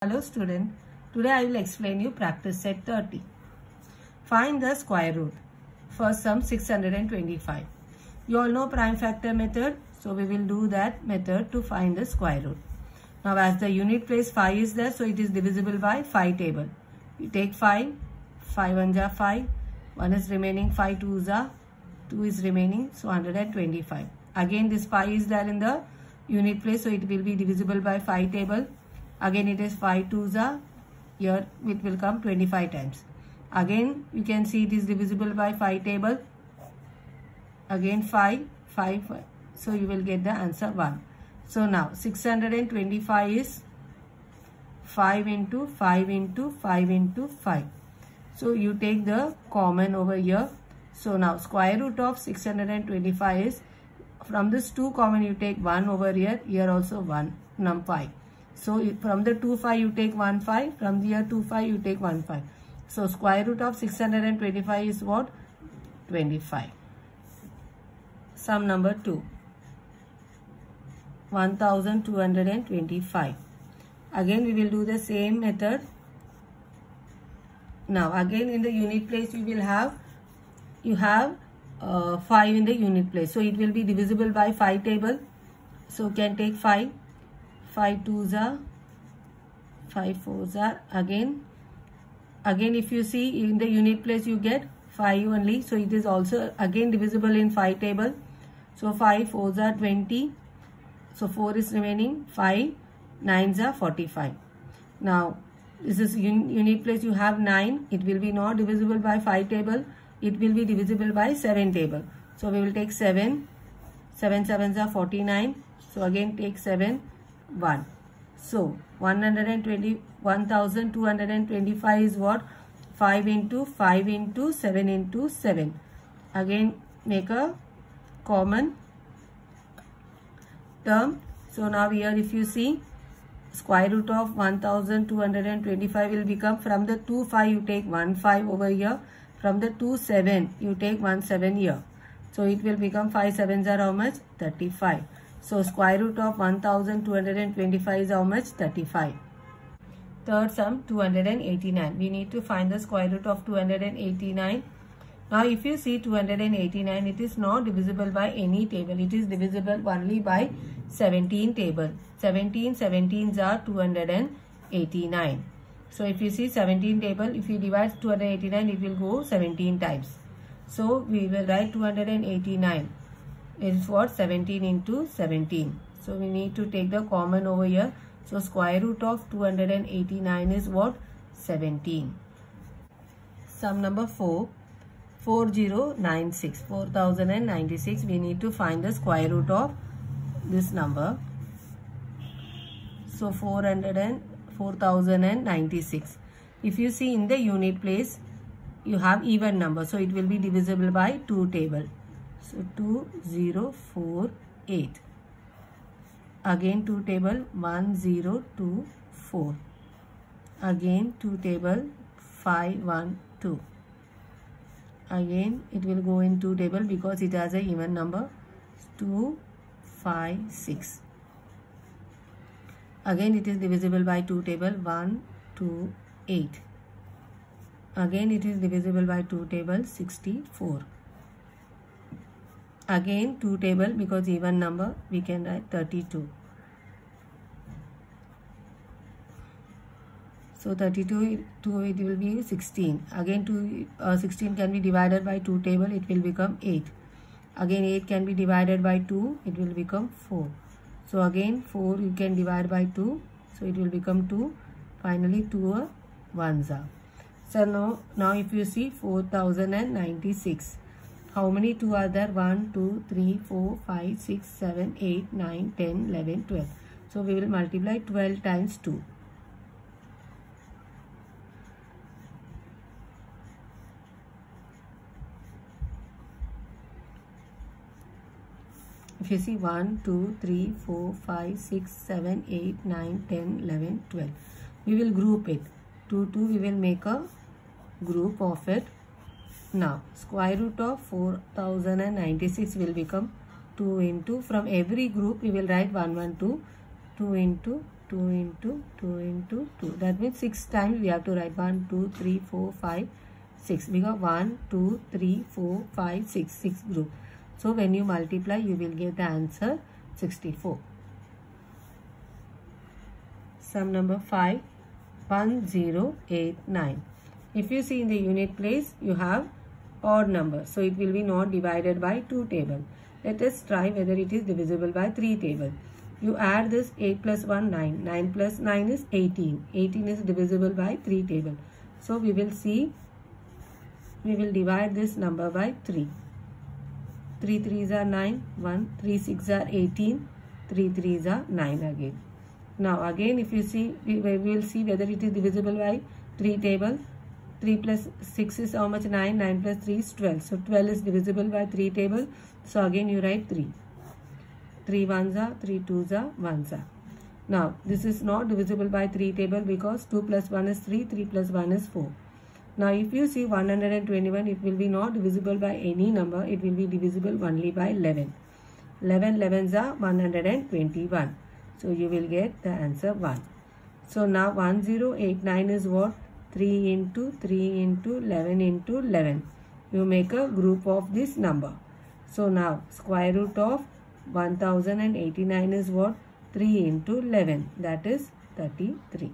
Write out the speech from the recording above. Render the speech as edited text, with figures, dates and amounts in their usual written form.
Hello student, today I will explain you practice set 30. Find the square root. First sum 625. You all know prime factor method, so we will do that method to find the square root. Now as the unit place 5 is there, so it is divisible by 5 table. You take 5, 5 1 ja 5, 1 is remaining, 5 2 ja, 2 is remaining, so 125. Again this 5 is there in the unit place, so it will be divisible by 5 table. Again it is 5 2 ja, here it will come 25 times. Again you can see it is divisible by 5 table. Again 5, 5, so you will get the answer 1. So now 625 is 5 into 5 into 5 into 5. So you take the common over here. So now square root of 625 is, from this 2 common you take 1 over here, here also 1, num 5. So from the 2 5 you take 1 5, from here 2 5 you take 1 5. So square root of 625 is what? 25. Sum number 2. 1225. Again we will do the same method. Now again in the unit place you have 5 in the unit place. So it will be divisible by 5 table. So can take 5. 5 2 ja, 5 4 ja. Again if you see in the unit place you get 5 only, so it is also again divisible in 5 table. So 5 4 ja 20, so 4 is remaining, 5 9 ja 45. Now this is unit place you have 9, it will be not divisible by 5 table, it will be divisible by 7 table. So we will take 7, 7 7 ja 49, so again take 7, 1. So 1225 is what? 5 into 5 into 7 into 7. Again make a common term. So now here if you see, square root of 1225 will become, from the 2 5 you take 1 5 over here, from the 2 7 you take 1 7 here. So it will become 5 7s are how much? 35. So square root of 1225 is how much? 35. Third sum 289. We need to find the square root of 289. Now if you see 289, it is not divisible by any table. It is divisible only by 17 table. 17 17s are 289. So if you see 17 table, if you divide 289, it will go 17 times. So we will write 289. Is what? 17 into 17. So we need to take the common over here. So square root of 289 is what? 17. Sum number 4. 4096. 4096. We need to find the square root of this number. So 4096. If you see in the unit place, you have even number. So it will be divisible by 2 table. So 2048. Again 2 table 1024. Again 2 table 512. Again it will go in 2 table because it has a even number 256. Again it is divisible by 2 table 128. Again it is divisible by 2 table 64. Again 2 table, because even number we can write 32. So 32 2 it will be 16. Again 16 can be divided by 2 table, it will become 8. Again 8 can be divided by 2, it will become 4. So again 4 you can divide by 2, so it will become 2. Finally 2 ones are. So now if you see 4096. How many 2 are there? 1, 2, 3, 4, 5, 6, 7, 8, 9, 10, 11, 12. So we will multiply 12 times 2. If you see 1, 2, 3, 4, 5, 6, 7, 8, 9, 10, 11, 12. We will group it. 2, 2 we will make a group of it. Now square root of 4096 will become 2 into, from every group we will write 1 1 2, 2 into 2 into 2 into 2. That means 6 times we have to write 1, 2, 3, 4, 5, 6. Because 1, 2, 3, 4, 5, 6. 6 group. So when you multiply, you will get the answer 64. Sum number 5, 1089. If you see in the unit place, you have odd number. So it will be not divided by 2 table. Let us try whether it is divisible by 3 table. You add this 8 plus 1, 9. 9 plus 9 is 18. 18 is divisible by 3 table. So we will see, we will divide this number by 3. 3 3s are 9, 1, 3 6 are 18, 3 3s are 9 again. Now again if you see, we will see whether it is divisible by 3 table. 3 plus 6 is how much? 9. 9 plus 3 is 12. So 12 is divisible by 3 table. So again you write 3. 3 1s are, 3 2s are, 1s are. Now this is not divisible by 3 table because 2 plus 1 is 3, 3 plus 1 is 4. Now if you see 121, it will be not divisible by any number. It will be divisible only by 11. 11 11s are 121. So you will get the answer 1. So now 1089 is what? 3 into 3 into 11 into 11. You make a group of this number. So now square root of 1089 is what? 3 into 11. That is 33.